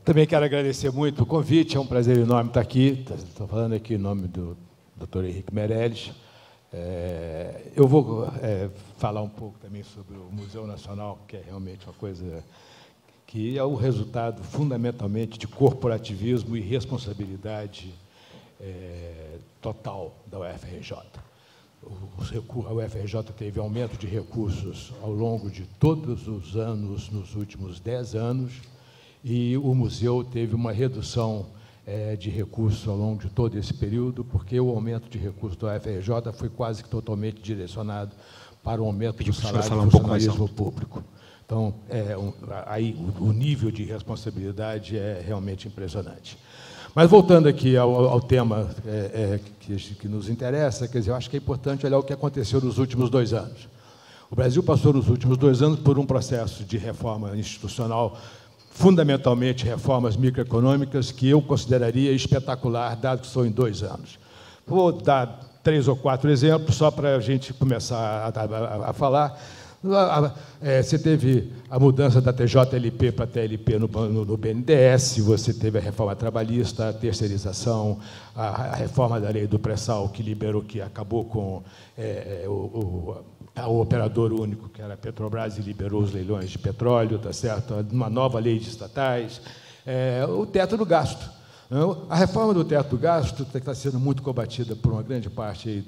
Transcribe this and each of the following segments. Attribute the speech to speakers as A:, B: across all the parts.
A: Também quero agradecer muito o convite, é um prazer enorme estar aqui. Estou falando aqui em nome do Dr. Henrique Meirelles. Eu vou falar um pouco também sobre o Museu Nacional, que é realmente uma coisa que é o resultado, fundamentalmente, de corporativismo e responsabilidade total da UFRJ. A UFRJ teve aumento de recursos ao longo de todos os anos, nos últimos 10 anos, e o museu teve uma redução de recursos ao longo de todo esse período, porque o aumento de recursos da UFRJ foi quase que totalmente direcionado para o aumento do salário do funcionalismo público. Então, aí o nível de responsabilidade é realmente impressionante. Mas, voltando aqui ao tema que nos interessa, quer dizer, eu acho que é importante olhar o que aconteceu nos últimos 2 anos. O Brasil passou, nos últimos 2 anos, por um processo de reforma institucional, fundamentalmente reformas microeconômicas, que eu consideraria espetacular, dado que são em 2 anos. Vou dar 3 ou 4 exemplos, só para a gente começar a falar. Você teve a mudança da TJLP para a TLP no BNDES, você teve a reforma trabalhista, a terceirização, a reforma da lei do pré-sal, que acabou com o operador único, que era a Petrobras, e liberou os leilões de petróleo, tá certo? Uma nova lei de estatais, o teto do gasto. A reforma do teto do gasto, que está sendo muito combatida por uma grande parte aí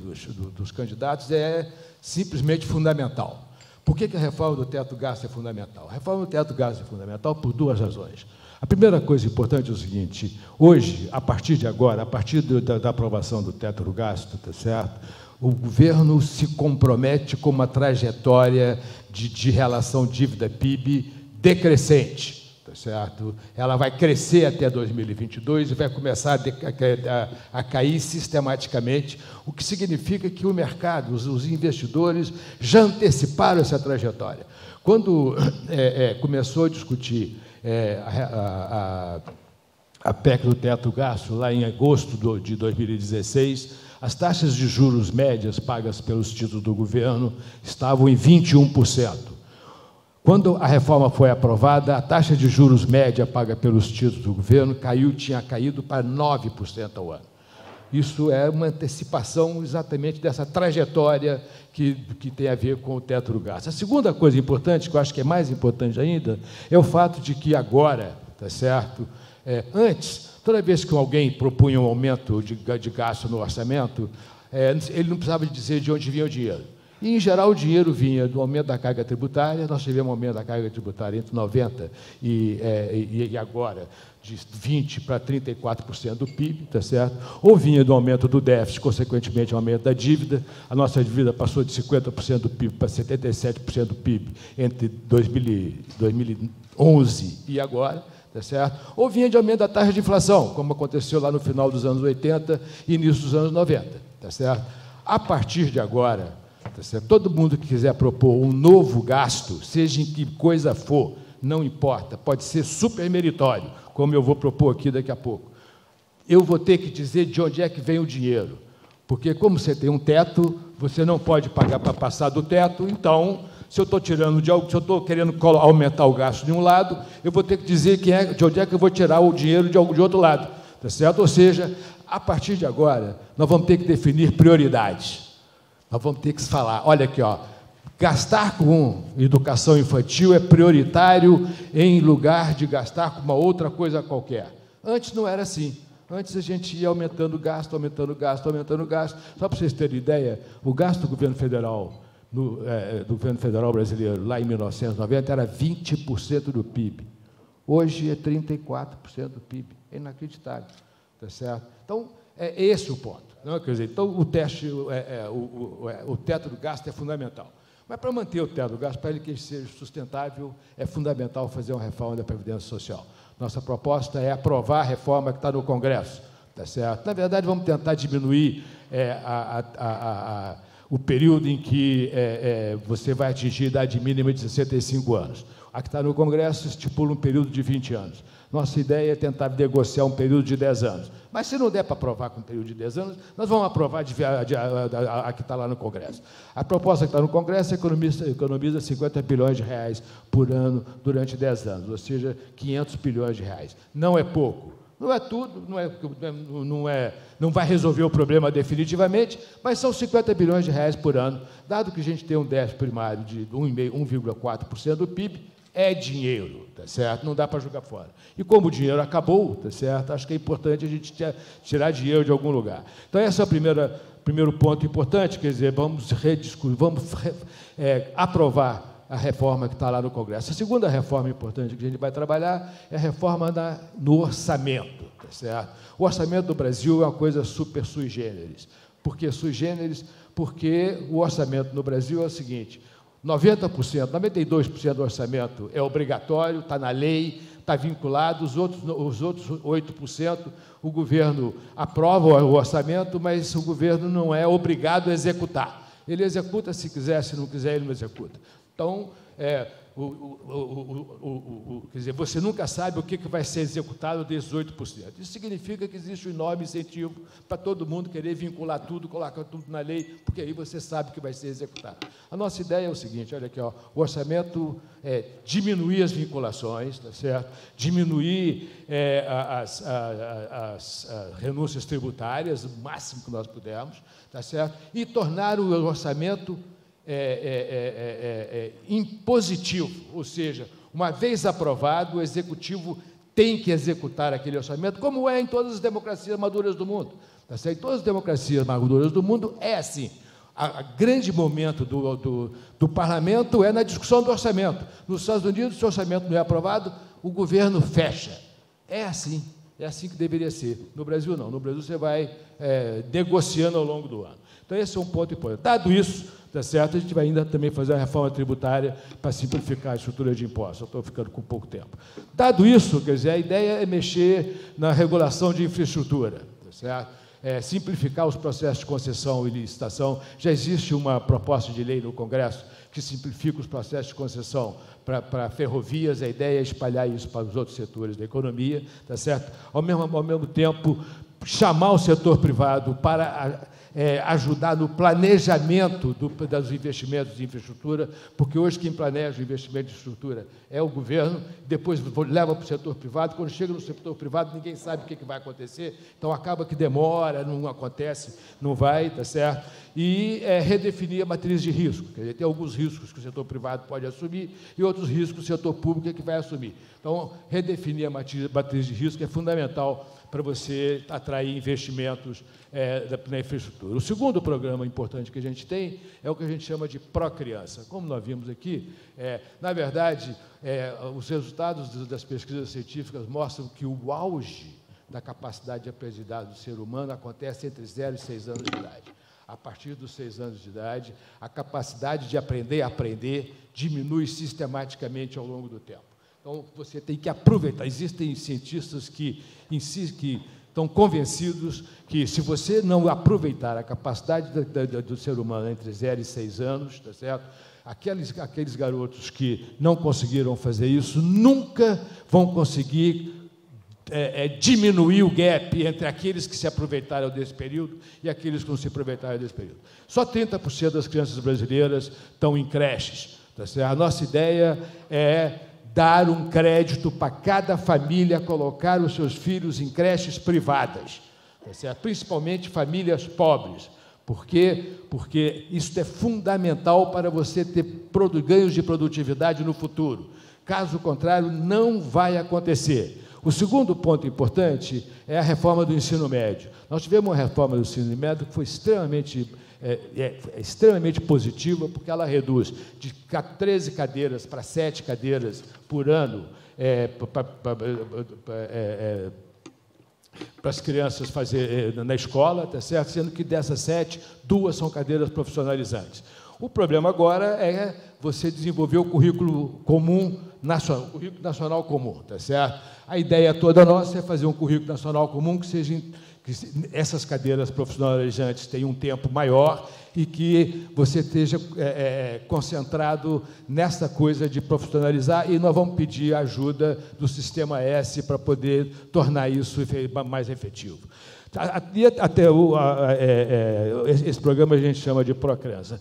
A: dos candidatos, é simplesmente fundamental. Por que a reforma do teto do gasto é fundamental? A reforma do teto do gasto é fundamental por 2 razões. A primeira coisa importante é o seguinte: hoje, a partir de agora, a partir da aprovação do teto do gasto, tá certo? O governo se compromete com uma trajetória de relação dívida-PIB decrescente, tá certo? Ela vai crescer até 2022 e vai começar a cair sistematicamente, o que significa que o mercado, os investidores, já anteciparam essa trajetória. Quando começou a discutir a PEC do teto do gasto, lá em agosto de 2016, as taxas de juros médias pagas pelos títulos do governo estavam em 21%. Quando a reforma foi aprovada, a taxa de juros média paga pelos títulos do governo tinha caído para 9% ao ano. Isso é uma antecipação exatamente dessa trajetória que tem a ver com o teto do gasto. A segunda coisa importante, que eu acho que é mais importante ainda, é o fato de que agora, tá certo? Antes, toda vez que alguém propunha um aumento de gasto no orçamento, ele não precisava dizer de onde vinha o dinheiro. E, em geral, o dinheiro vinha do aumento da carga tributária. Nós tivemos um aumento da carga tributária entre 90% e agora, de 20% para 34% do PIB, tá certo? Ou vinha do aumento do déficit, consequentemente, o aumento da dívida. A nossa dívida passou de 50% do PIB para 77% do PIB entre 2011 e agora, tá certo? Ou vinha de aumento da taxa de inflação, como aconteceu lá no final dos anos 80 e início dos anos 90, tá certo? A partir de agora, tá certo? Todo mundo que quiser propor um novo gasto, seja em que coisa for, não importa, pode ser super meritório, como eu vou propor aqui daqui a pouco. Eu vou ter que dizer de onde é que vem o dinheiro, porque, como você tem um teto, você não pode pagar para passar do teto. Então, se eu estou tirando se eu estou querendo aumentar o gasto de um lado, eu vou ter que dizer de onde é que eu vou tirar o dinheiro de outro lado, tá certo? Ou seja, a partir de agora, nós vamos ter que definir prioridades. Nós vamos ter que falar, olha aqui, ó, gastar com educação infantil é prioritário em lugar de gastar com uma outra coisa qualquer. Antes não era assim. Antes a gente ia aumentando o gasto, aumentando o gasto, aumentando o gasto. Só para vocês terem ideia, o gasto do governo federal, do governo federal brasileiro, lá em 1990, era 20% do PIB. Hoje é 34% do PIB. É inacreditável, tá certo? Então, é esse o ponto. Não, quer dizer, então, o teto do gasto é fundamental. Mas, para manter o teto do gasto, para ele que ele seja sustentável, é fundamental fazer uma reforma da Previdência Social. Nossa proposta é aprovar a reforma que está no Congresso, tá certo? Na verdade, vamos tentar diminuir o período em que você vai atingir a idade mínima de 65 anos. A que está no Congresso estipula um período de 20 anos. Nossa ideia é tentar negociar um período de 10 anos. Mas, se não der para aprovar com um período de 10 anos, nós vamos aprovar a que está lá no Congresso. A proposta que está no Congresso economiza 50 bilhões de reais por ano durante 10 anos, ou seja, 500 bilhões de reais. Não é pouco. Não é tudo, não vai resolver o problema definitivamente, mas são 50 bilhões de reais por ano. Dado que a gente tem um déficit primário de 1,4% do PIB, é dinheiro, tá certo? Não dá para jogar fora. E como o dinheiro acabou, tá certo? Acho que é importante a gente tirar dinheiro de algum lugar. Então, esse é o primeiro ponto importante, quer dizer, vamos aprovar a reforma que está lá no Congresso. A segunda reforma importante que a gente vai trabalhar é a reforma no orçamento, tá certo? O orçamento do Brasil é uma coisa super sui generis. Por que sui generis? Porque o orçamento no Brasil é o seguinte: 90%, 92% do orçamento é obrigatório, está na lei, está vinculado, os outros 8%, o governo aprova o orçamento, mas o governo não é obrigado a executar. Ele executa se quiser, se não quiser, ele não executa. Então, quer dizer, você nunca sabe o que vai ser executado desses 8%. Isso significa que existe um enorme incentivo para todo mundo querer vincular tudo, colocar tudo na lei, porque aí você sabe que vai ser executado. A nossa ideia é o seguinte, olha aqui, ó, o orçamento é diminuir as vinculações, tá certo? Diminuir as renúncias tributárias, o máximo que nós pudermos, tá certo? E tornar o orçamento impositivo, ou seja, uma vez aprovado, o Executivo tem que executar aquele orçamento, como é em todas as democracias maduras do mundo. Tá certo? Em todas as democracias maduras do mundo é assim. O grande momento do parlamento é na discussão do orçamento. Nos Estados Unidos, se o orçamento não é aprovado, o governo fecha. É assim que deveria ser. No Brasil, não. No Brasil, você vai negociando ao longo do ano. Então, esse é um ponto importante. Dado isso, tá certo? A gente vai ainda também fazer uma reforma tributária para simplificar a estrutura de impostos. Eu estou ficando com pouco tempo. Dado isso, quer dizer, a ideia é mexer na regulação de infraestrutura, tá certo? Simplificar os processos de concessão e licitação. Já existe uma proposta de lei no Congresso que simplifica os processos de concessão para ferrovias. A ideia é espalhar isso para os outros setores da economia, tá certo? Ao mesmo tempo, chamar o setor privado para ajudar no planejamento dos investimentos de infraestrutura, porque hoje quem planeja o investimento de infraestrutura é o governo, depois leva para o setor privado, quando chega no setor privado ninguém sabe o que vai acontecer, então acaba que demora, não acontece, não vai, tá certo? E redefinir a matriz de risco, quer dizer, tem alguns riscos que o setor privado pode assumir e outros riscos que o setor público é que vai assumir. Então, redefinir a matriz de risco é fundamental para você atrair investimentos na infraestrutura. O segundo programa importante que a gente tem é o que a gente chama de Procriança. Como nós vimos aqui, na verdade, os resultados das pesquisas científicas mostram que o auge da capacidade de aprendizagem do ser humano acontece entre 0 e 6 anos de idade. A partir dos 6 anos de idade, a capacidade de aprender diminui sistematicamente ao longo do tempo. Então, você tem que aproveitar. Existem cientistas que estão convencidos que, se você não aproveitar a capacidade do ser humano entre 0 e 6 anos, tá certo? Aqueles garotos que não conseguiram fazer isso nunca vão conseguir diminuir o gap entre aqueles que se aproveitaram desse período e aqueles que não se aproveitaram desse período. Só 30% das crianças brasileiras estão em creches. Tá certo? A nossa ideia é dar um crédito para cada família colocar os seus filhos em creches privadas, tá certo? Principalmente famílias pobres. Por quê? Porque isso é fundamental para você ter ganhos de produtividade no futuro. Caso contrário, não vai acontecer. O segundo ponto importante é a reforma do ensino médio. Nós tivemos uma reforma do ensino médio que foi extremamente positiva, porque ela reduz de 13 cadeiras para 7 cadeiras por ano para as crianças na escola, tá certo? Sendo que dessas 7, 2 são cadeiras profissionalizantes. O problema agora é você desenvolver o currículo comum nacional, o currículo nacional comum, tá certo? A ideia toda nossa é fazer um currículo nacional comum que que essas cadeiras profissionalizantes tenham um tempo maior e que você esteja concentrado nessa coisa de profissionalizar, e nós vamos pedir a ajuda do Sistema S para poder tornar isso mais efetivo. Até esse programa a gente chama de Procransa.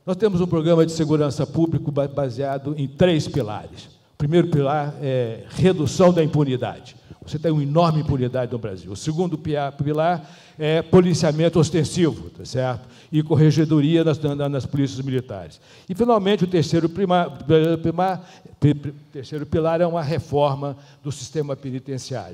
A: Nós temos um programa de segurança pública baseado em 3 pilares. O primeiro pilar é redução da impunidade. Você tem uma enorme impunidade no Brasil. O segundo pilar é policiamento ostensivo, tá certo? E corregedoria nas polícias militares. E, finalmente, o terceiro pilar é uma reforma do sistema penitenciário.